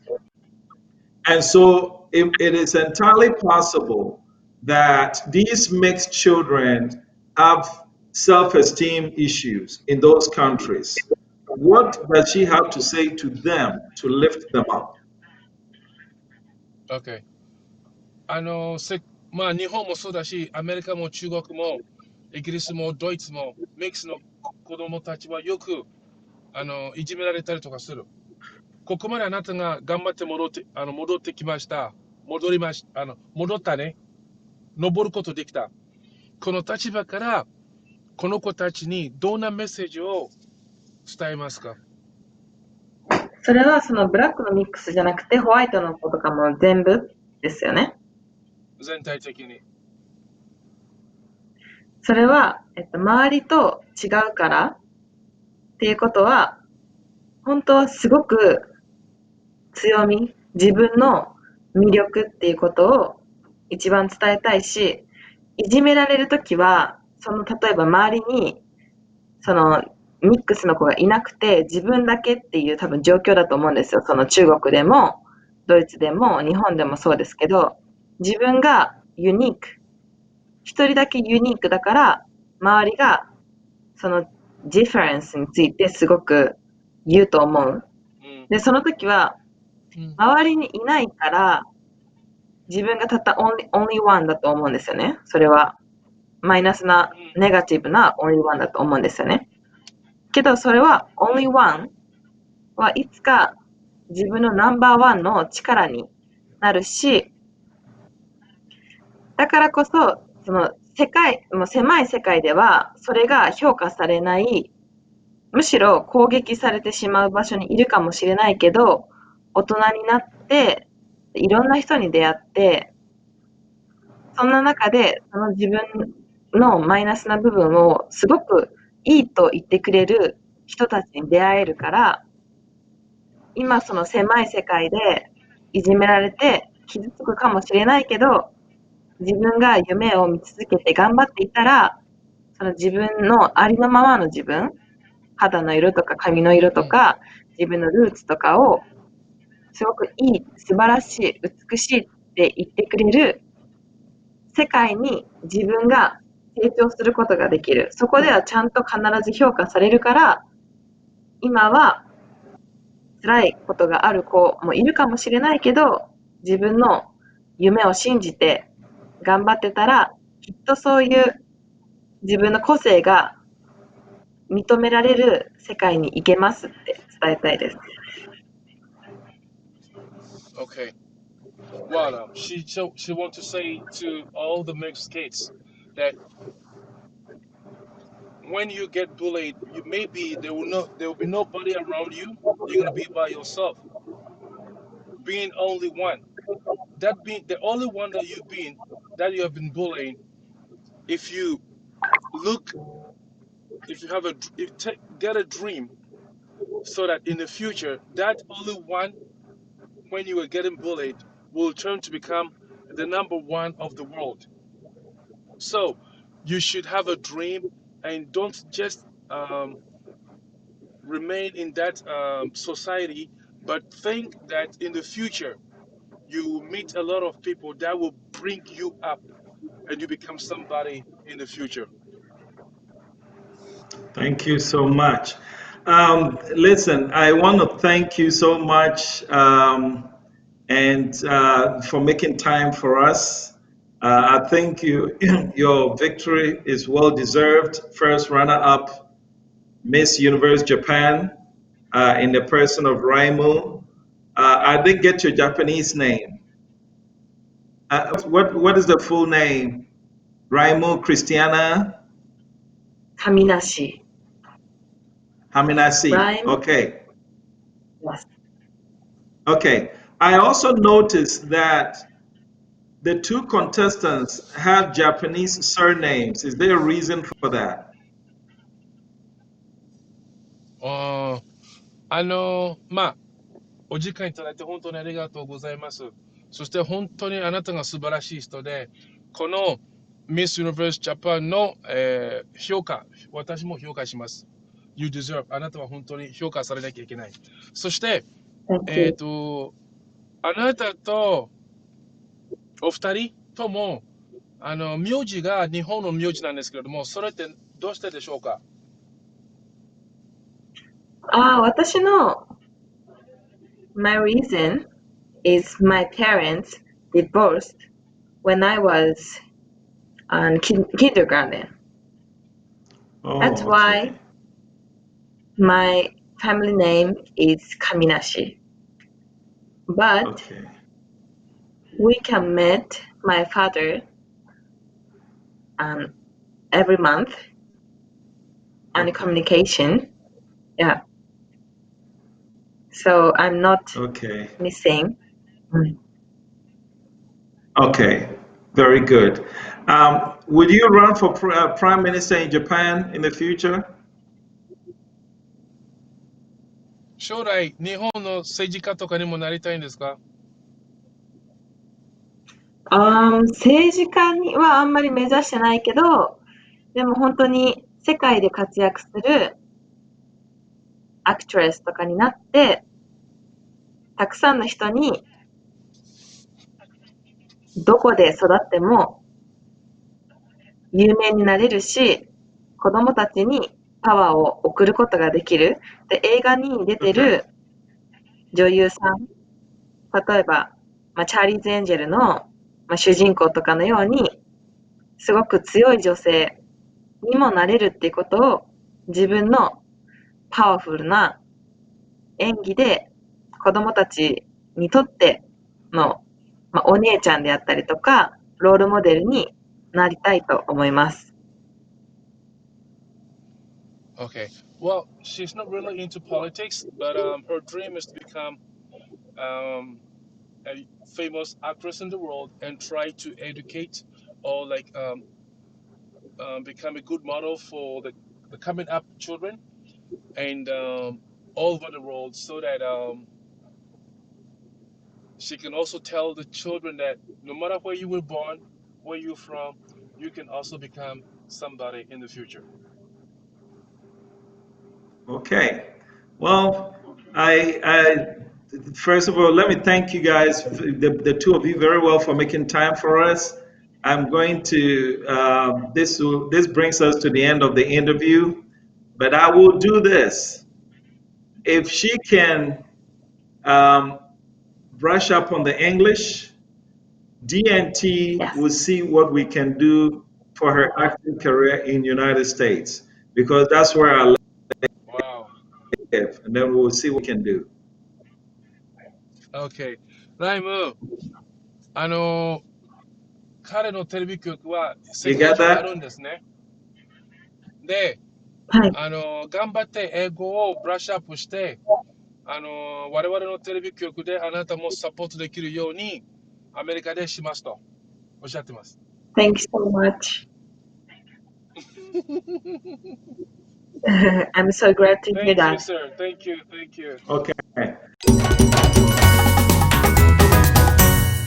And so it is entirely possible that these mixed children have self esteem issues in those countries. What does she have to say to them to lift them up? Okay. まあ日本もそうだし、アメリカも中国もイギリスもドイツもミックスの子供たちはよくいじめられたりとかする。ここまであなたが頑張って戻ってきました。戻ったね。登ることできた。この立場からこの子たちにどんなメッセージを伝えますか？それはそのブラックのミックスじゃなくてホワイトの子とかも全部ですよね。全体的に。それは、周りと違うからっていうことは、本当はすごく強み、自分の魅力っていうことを一番伝えたいし、いじめられるときは、例えば周りに、ミックスの子がいなくて、自分だけっていう多分状況だと思うんですよ。中国でも、ドイツでも、日本でもそうですけど、自分がユニーク。一人だけユニークだから、周りが、ディファレンスについてすごく言うと思う。で、その時は、周りにいないから、自分がたった only one だと思うんですよね。それは、マイナスな、ネガティブな only one だと思うんですよね。けど、それは only one はいつか自分のナンバーワンの力になるし、だからこそ、狭い世界では、それが評価されない、むしろ攻撃されてしまう場所にいるかもしれないけど、大人になって、いろんな人に出会って、そんな中で、その自分のマイナスな部分をすごくいいと言ってくれる人たちに出会えるから、今その狭い世界でいじめられて傷つくかもしれないけど、自分が夢を見続けて頑張っていたら、その自分のありのままの自分、肌の色とか髪の色とか、自分のルーツとかを、すごくいい、素晴らしい、美しいって言ってくれる世界に自分が成長することができる。そこではちゃんと必ず評価されるから、今は辛いことがある子もいるかもしれないけど、自分の夢を信じて頑張ってたら、きっとそういう自分の個性が認められる世界に行けますって伝えたいです。Okay. Well, she wants to say to all the mixed kids that when you get bullied, there will be nobody around you. You're gonna be by yourself, being only one. That being the only one that that you have been bullying. If you look, if you have get a dream, so that in the future, that only one, when you are getting bullied, will turn to become the number one of the world. So you should have a dream and don't just remain in that society, but think that in the future you will meet a lot of people that will bring you up and you become somebody in the future. Thank you so much. Listen, I want to thank you so much and for making time for us. I think your victory is well deserved. First runner-up, Miss Universe Japan, in the person of Raimu. I didn't get your Japanese name. What is the full name? Raimu Christiana Haminashi. Haminashi. Rhyme. Okay. Yes. Okay. I also noticed that the two contestants have Japanese surnames. Is there a reason for that? まあお時間いただいて本当にありがとうございます。そして本当にあなたが素晴らしい人で、この Miss Universe Japan の、評価、私も評価します。You deserve. あなたは本当に評価されなきゃいけない。そして、Thank you. あなたとお二人とも、名字が日本の名字なんですけれども、それってどうしてでしょうか？私の my reason is my parents divorced when I was on kindergarten. Oh, That's why okay. my family name is Kaminashi. But Okay. we can meet my father every month and Okay. communication. Yeah. So I'm not Okay. missing. Okay. Very good. Would you run for prime minister in Japan in the future? 将来、日本の政治家とかにもなりたいんですか？政治家にはあんまり目指してないけど、でも本当に世界で活躍するアクトレスとかになって、たくさんの人にどこで育っても有名になれるし、子供たちにパワーを送ることができる。で、映画に出て Okay. る女優さん、例えば、チャーリーズ・エンジェルの、主人公とかのように、すごく強い女性にもなれるっていうことを自分のパワフルな演技で子供たちにとっての、お姉ちゃんであったりとか、ロールモデルになりたいと思います。Okay. Well, she's not really into politics, but her dream is to become a famous actress in the world and try to educate or become a good model for the coming up children and all over the world so that she can also tell the children that no matter where you were born, where you're from, you can also become somebody in the future. Okay. Well, first of all, let me thank you guys, the two of you, very well for making time for us. I'm going to this brings us to the end of the interview, but I will do this. If she can um, brush up on the English, DNT Yes. will see what we can do for her acting career in United States because that's where I Wow. live, and then we'll see what we can do. Okay. ライム、あの彼のテレビ局は世 You 界 got 中にある that? んですね。で、はい。頑張って英語をブラッシュアップして、我々のテレビ局であなたもサポートできるようにアメリカでしますとおっしゃってます。Thank you so much. I'm so glad to hear Thank you, that. sir. Thank you. Thank you. Okay.